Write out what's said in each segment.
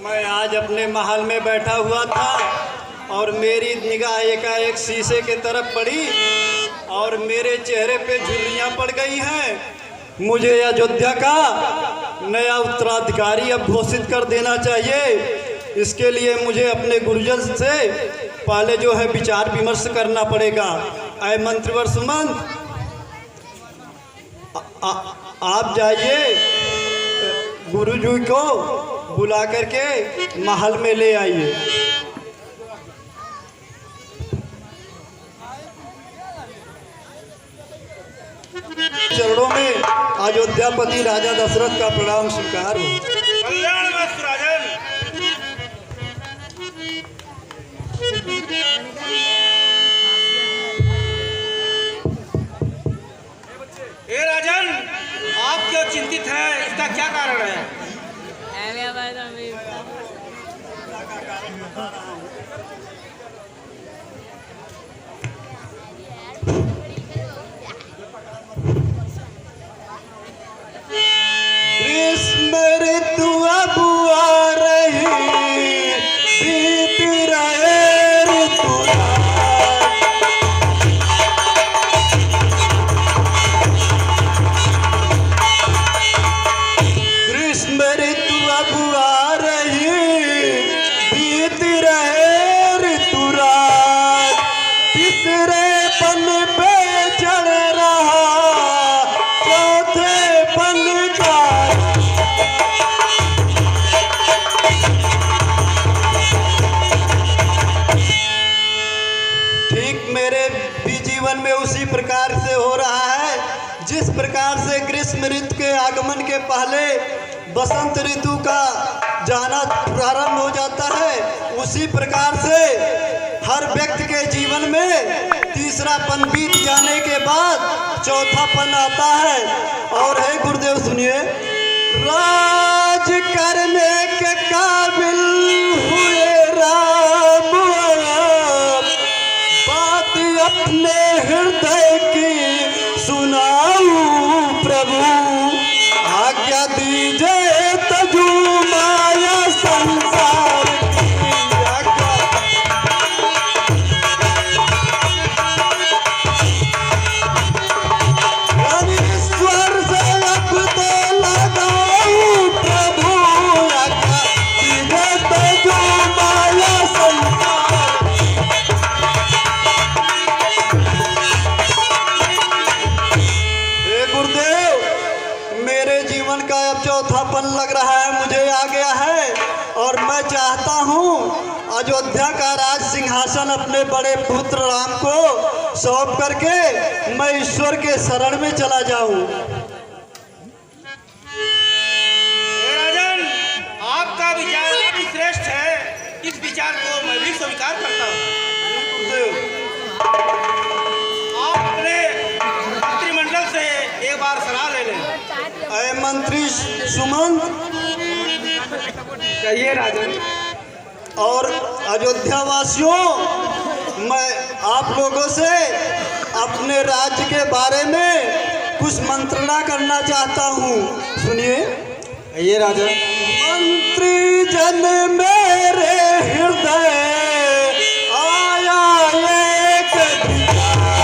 मैं आज अपने महल में बैठा हुआ था और मेरी निगाह एकाएक शीशे के तरफ पड़ी और मेरे चेहरे पे झुर्रियाँ पड़ गई हैं। मुझे अयोध्या का नया उत्तराधिकारी अब घोषित कर देना चाहिए। इसके लिए मुझे अपने गुरुजन से पहले जो है विचार विमर्श करना पड़ेगा। ऐ मंत्रीवर सुमंत, आप जाइए गुरुजी को बुला करके महल में ले आइए। चरणों में अयोध्यापति राजा दशरथ का प्रणाम स्वीकार हो। कल्याण मस्त राजन। ए राजन, आप क्यों चिंतित हैं? इसका क्या कारण है? ग्रीष्म ऋतु अब आ रही, बीत रहे ऋतुराज। ग्रीष्म ऋतु अब आ रही, बीत रहे ऋतुराज। तीसरे पन पे चढ़ रहा चौथे पन का। ठीक मेरे भी जीवन में उसी प्रकार से हो रहा है जिस प्रकार से ग्रीष्म ऋतु के आगमन के पहले बसंत ऋतु का जाना प्रारंभ हो जाता है, उसी प्रकार से हर व्यक्ति के जीवन में तीसरा पन बीत जाने के बाद चौथा पन आता है। और है गुरुदेव सुनिए, राज करने के काबिल हुए राम, बात अपने हृदय की सुनाऊं प्रभु। आज्ञा दीजिए तजू माया संसार की आज्ञा। ईश्वर से अब तो लगाऊं प्रभु। आज्ञा दीजिए तजू माया संसार। गुरुदेव, मेरे जीवन का अब चौथापन लग रहा है, मुझे आ गया है और मैं चाहता हूँ अयोध्या का राज सिंहासन अपने बड़े पुत्र राम को सौंप करके मैं ईश्वर के शरण में चला जाऊं। ए राजन, आपका विचार अति श्रेष्ठ है। इस विचार को मैं भी स्वीकार करता हूँ। आप अपने मंत्रिमंडल से एक बार सलाह ले लें। ऐ मंत्री सुमंत, कहिए राजन। और अयोध्या वासियों, मैं आप लोगों से अपने राज्य के बारे में कुछ मंत्रणा करना चाहता हूँ। सुनिए। ये राजन। मंत्री जन मेरे हृदय आया एक विचार।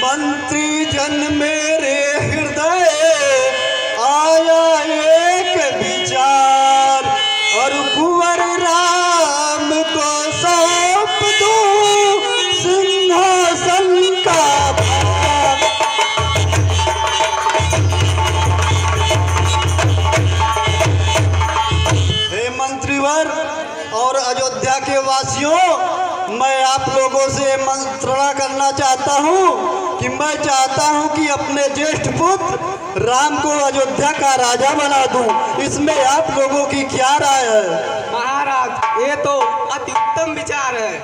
मंत्री जन मेरे हृदय आया एक विचार, और कुंवर राम को सौंप दूं सिंहासन का भार। हे मंत्रीवर और अयोध्या के वासियों, मैं आप लोगों से मंत्रणा करना चाहता हूँ कि मैं चाहता हूँ कि अपने ज्येष्ठ पुत्र राम को अयोध्या का राजा बना दूं। इसमें आप लोगों की क्या राय है? महाराज, ये तो अति उत्तम विचार है।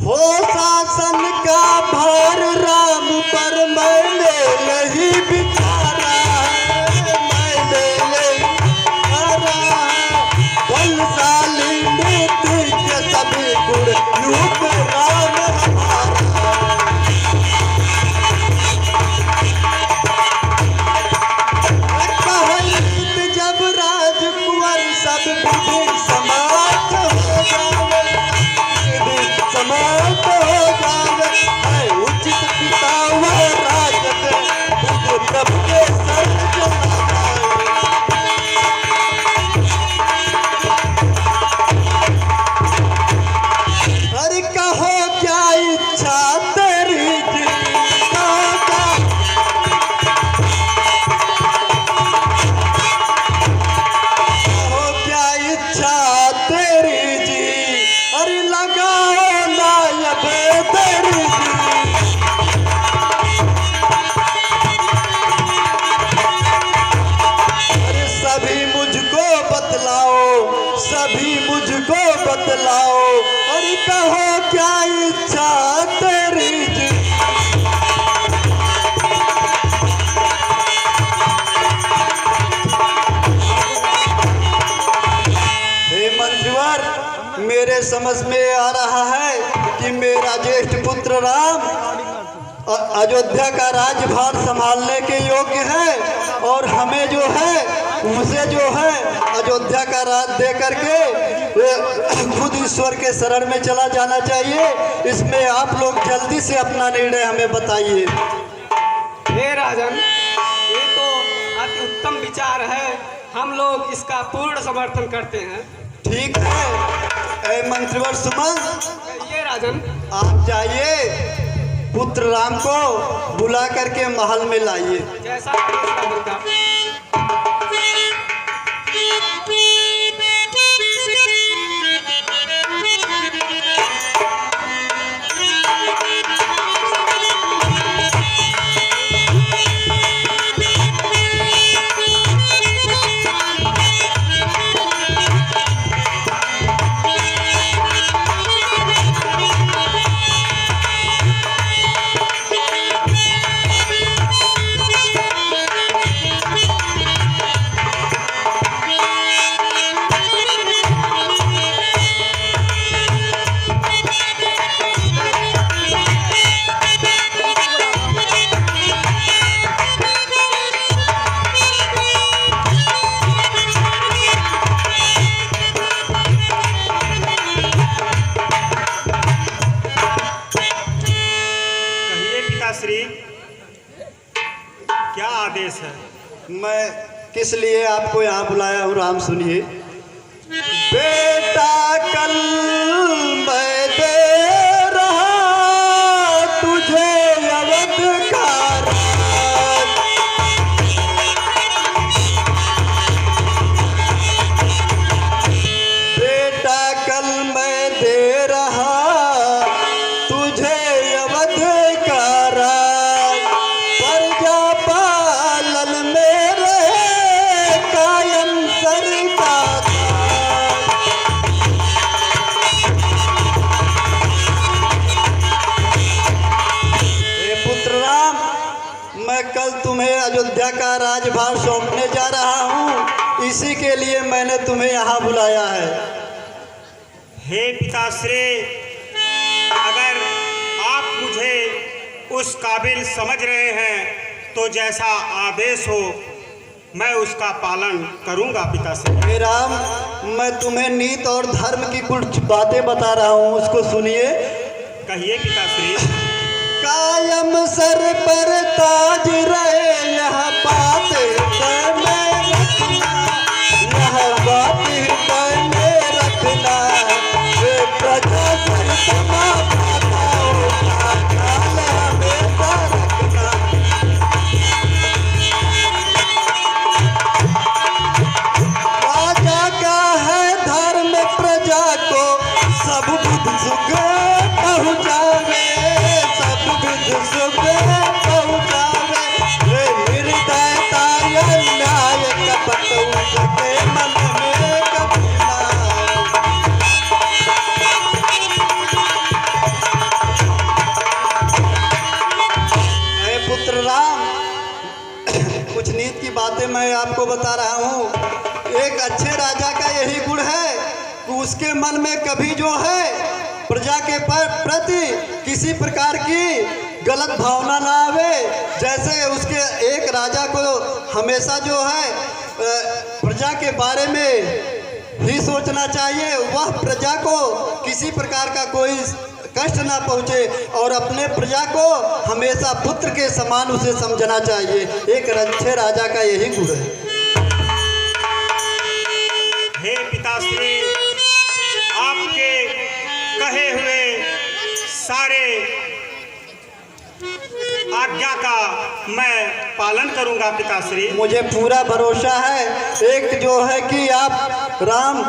हो शासन का भार राम पर मैंने यही विचारा है, मैंने यही विचारा है। बलशाली नीति के सभी गुण यूप राम हमारा। समझ में आ रहा है कि मेरा ज्येष्ठ पुत्र राम अयोध्या का राज्यभार संभालने के योग्य है, और हमें जो है उसे जो है अयोध्या का राज दे करके खुद ईश्वर के शरण में चला जाना चाहिए। इसमें आप लोग जल्दी से अपना निर्णय हमें बताइए। हे राजन, ये तो अति उत्तम विचार है, हम लोग इसका पूर्ण समर्थन करते हैं। ठीक है, ऐ मंत्रिवर सुमन, ये राजन, आप जाइए, पुत्र राम को बुला करके महल में लाइए। जैसा राजन का। क्या आदेश है? मैं किस लिए आपको यहाँ बुलाया हूँ राम सुनिए। बेटा कल मैं दे रहा तुझे अवध का राज, बेटा कल मैं दे रहा तुझे अवध का राज, प्रजा पालन मेरे कायम सरकार। पुत्र राम, मैं कल तुम्हें अयोध्या का राजभार सौंपने जा रहा हूँ, इसी के लिए मैंने तुम्हें यहाँ बुलाया है। हे पिताश्री, अगर आप मुझे उस काबिल समझ रहे हैं तो जैसा आदेश हो मैं उसका पालन करूंगा पिताश्री। हे राम, मैं तुम्हें नीति और धर्म की कुछ बातें बता रहा हूँ, उसको सुनिए। कहिए पिताश्री। कायम सर पर ताज रहे यह बात हृदय में रखना, यह बात हृदय में रखना, वे प्रजा सर समाता होगा ख्याल हमेशा रखना। राजा का है धर्म प्रजा को सब बुद्ध सुख पहुँचावे, सुख पहुँचावे, वे निर्दयता या न्याय कपट उसके मन में कभी ना आए। पुत्र राम, कुछ नीति की बातें मैं आपको बता रहा हूँ। एक अच्छे राजा का यही गुण है कि उसके मन में कभी जो है प्रजा के प्रति किसी प्रकार की गलत भावना ना आवे। जैसे उसके एक राजा को हमेशा जो है प्रजा के बारे में ही सोचना चाहिए, वह प्रजा को किसी प्रकार का कोई कष्ट ना पहुँचे, और अपने प्रजा को हमेशा पुत्र के समान उसे समझना चाहिए। एक अच्छे राजा का यही गुण है। हे पिताश्री, आपके कहे हुए सारे आज्ञा का मैं पालन करूंगा पिताश्री। मुझे पूरा भरोसा है, एक जो है कि आप राम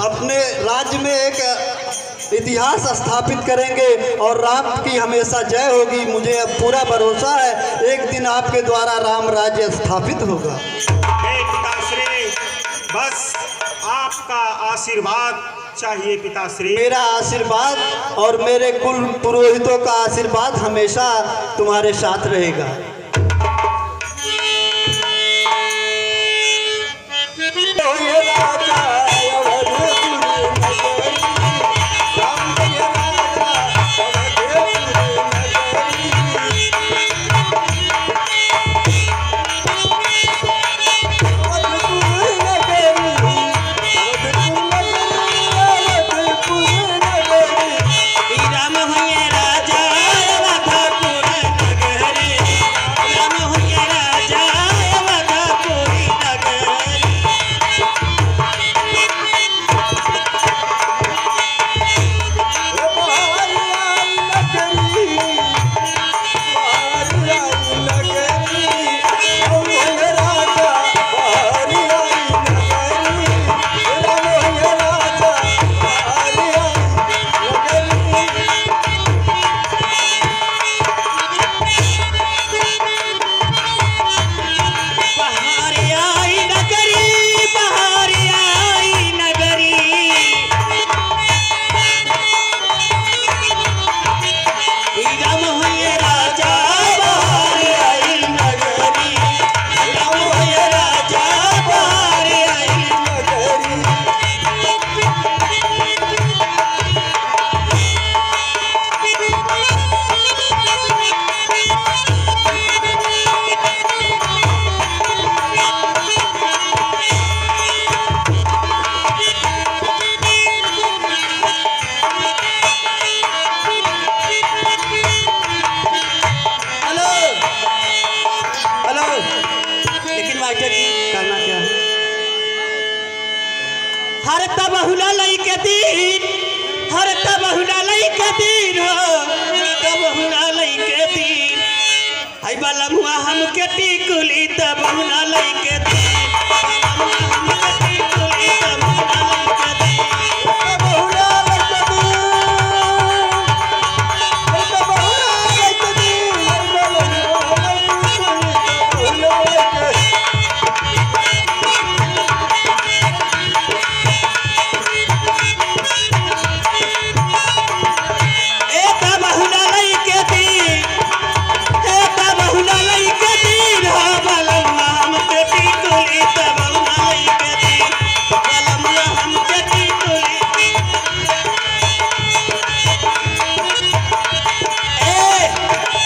अपने राज्य में एक इतिहास स्थापित करेंगे और राम की हमेशा जय होगी। मुझे अब पूरा भरोसा है, एक दिन आपके द्वारा राम राज्य स्थापित होगा। हे पिताश्री, बस आपका आशीर्वाद चाहिए पिताश्री। मेरा आशीर्वाद और मेरे कुल पुरोहितों का आशीर्वाद हमेशा तुम्हारे साथ रहेगा। तो ये राजा बलमुआ हमके टिकुली त बहुना लइके दी बलमुआ हमके टिकुली त बहुना लइके दी बहुना लइके दी बहुना लइके दी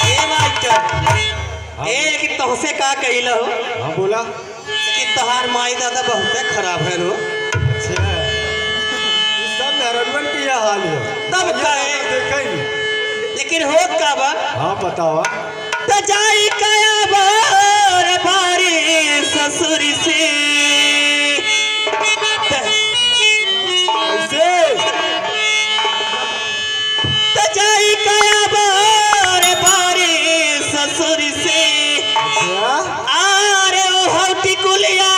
तोहसे का कहिल हो हाँ बोला कि तोहार माई दादा बहुत खराब है रो अच्छा सब मेहरबान की यह हाल है तब कहे देखा ही लेकिन हो का बा हाँ बतावा त जाई कया बार बारी ससुर से ऐसे त जाई कया बार बारी ससुर से आरे ओ हौटी कुलिया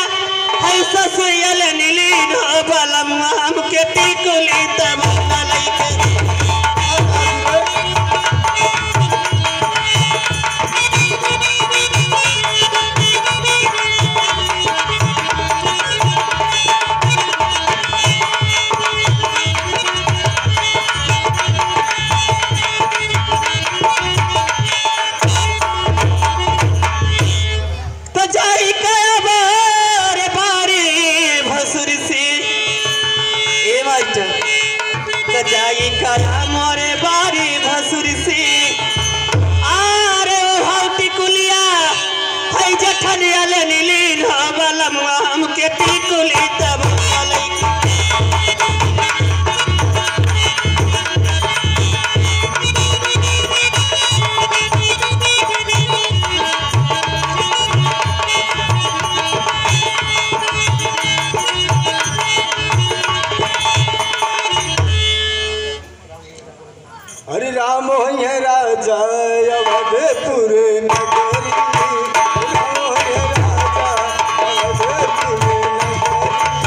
है ससुयल नीली नो बलम हमके टिकुली तब लइके जाई करा मोरे बारी भसुर से आरे ओ हौटी कुलिया है जठनियल नीली हो बलम हमके टिकुली तब लइके हरि राम होइए राजा अवधपुर नगरी राम होइए राजा अवधपुर नगरी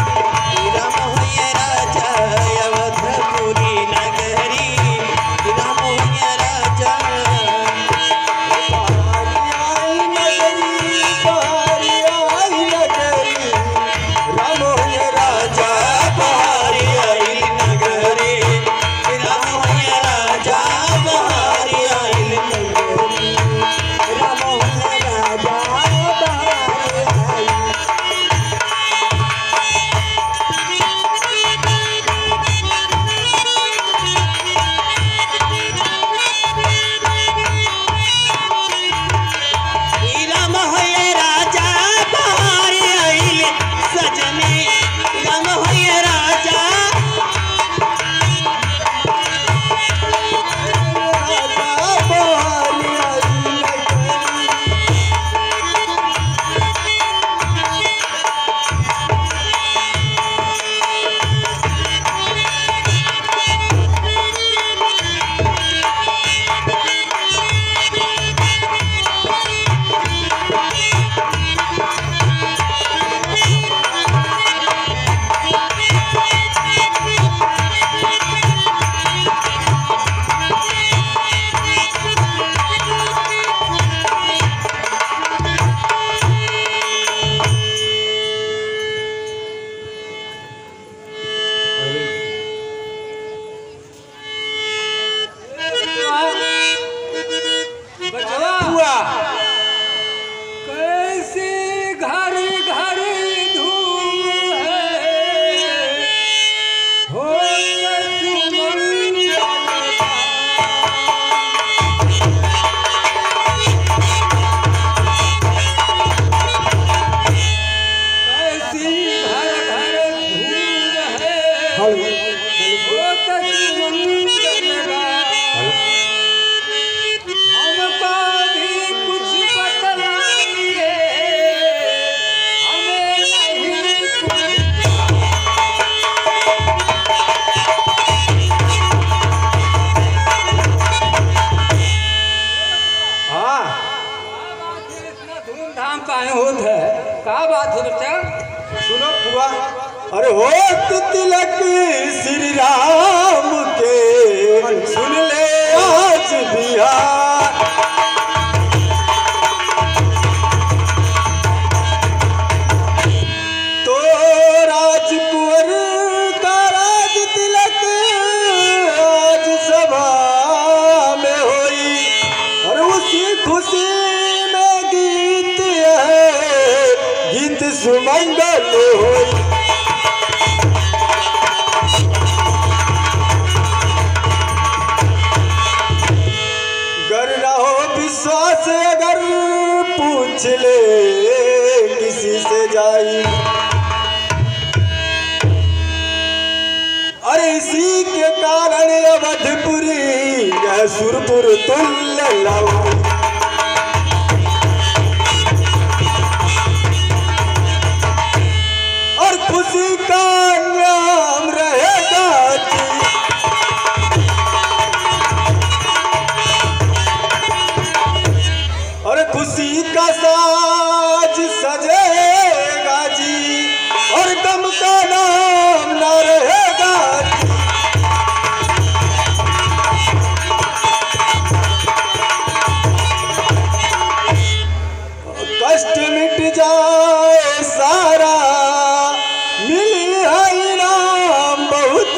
काहे होत है? का बात है बच्चा? सुनो बुआ, अरे होत तिलक श्री राम के, सुन ले आज बिहार। तो राजकुंवर का राज तिलक आज सभा में होई, और उसी खुशी में गीत है, गीत सुमंगल होई। गर रहो विश्वास अगर पूछ ले किसी से जाई, अरे इसी के कारण अवधपुरी यह सुरपुर तुल्य लाऊ। और खुशी का नाम रहेगा जी, और खुशी का साज सजेगा जी, और गम का नाम न रहेगा जी। कष्ट मिट जाए सारा, मिली है इनाम बहुत,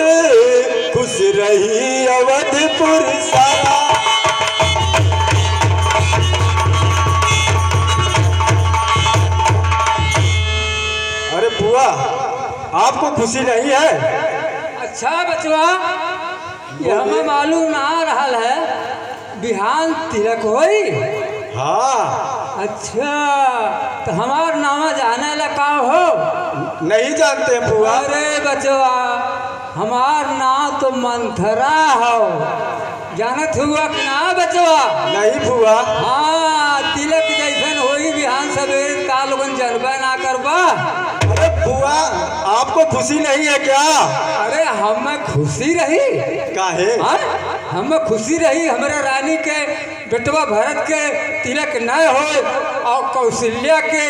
खुश रही अवधपुर सारा। अरे बुआ, आपको खुशी नहीं है? अच्छा बचवा, ये हमें मालूम ना रहल है बिहान तिलक होई। हाँ। अच्छा, तो हमार नामा जाने लगा हो? नहीं जानते बुआ? अरे बचवा, हमार नाम तो मंथरा हो, जानत हुआ कि ना बचवा? नहीं बुआ। हाँ, तिलक जैसन होई बिहान सवेरे का लोगन जनबे ना करबा। अरे बुआ, आपको खुशी नहीं है क्या? अरे हमें खुशी रही। काहे? हाँ? हमें खुशी रही, हमारे रानी के बेटवा भरत के तिलक न हो और कौशल्या के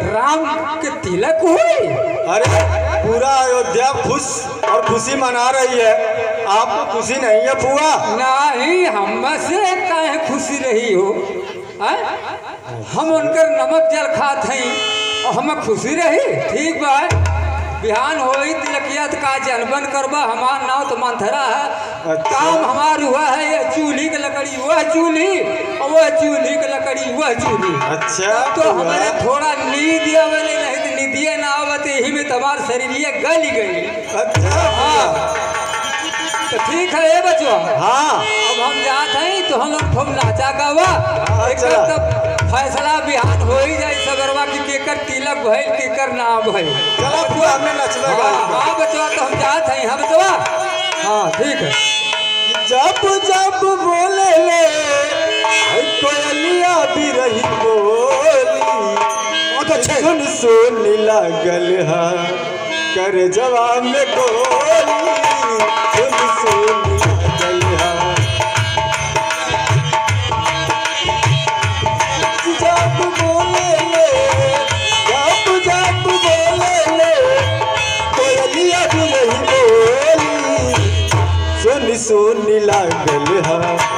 राम के तिलक हुई। अरे पूरा अयोध्या खुश और खुशी मना रही है, आपको खुशी नहीं है बुआ? नहीं, हम से काहे खुशी रही हो? हाँ? हम उनकर नमक जल खात हई और हमें खुशी रही। ठीक बा, बिहान होई तिलकिया का जनबन करबा, हमार नाव तो मंथरा है। अच्छा। काम हमार हुआ है, ये चूल्ही की लकड़ी वह चूल्ही और वह चूल्ही की लकड़ी वह चूल्ही। अच्छा तो बुआ। हमारे थोड़ा नींद आवले, नहीं तो नींदिए ना आवत, यही में तुम्हार शरीर गल गई। अच्छा हाँ, तो ठीक है ये बचवा। हाँ। अब हम जात हैं तो हम लोग खूब नाचा गावा। एक चला। तब फैसला बिहान हो ही जाए सगरवा की केकर तिलक भइल केकर ना भइल। चला बुआ, हमने नचना हाँ, गाना। हाँ बचवा, तो हम जात हैं। हाँ बचवा, हाँ ठीक है। जब जब बोले ले कोयलिया भी रही बोली, सुन सुन लागल है कर जवाब में गोली, सुन सुन लागल है। जब बोले ले, जब जब बोले ले कोयलिया भी रही बोली, सुन सुन लागल है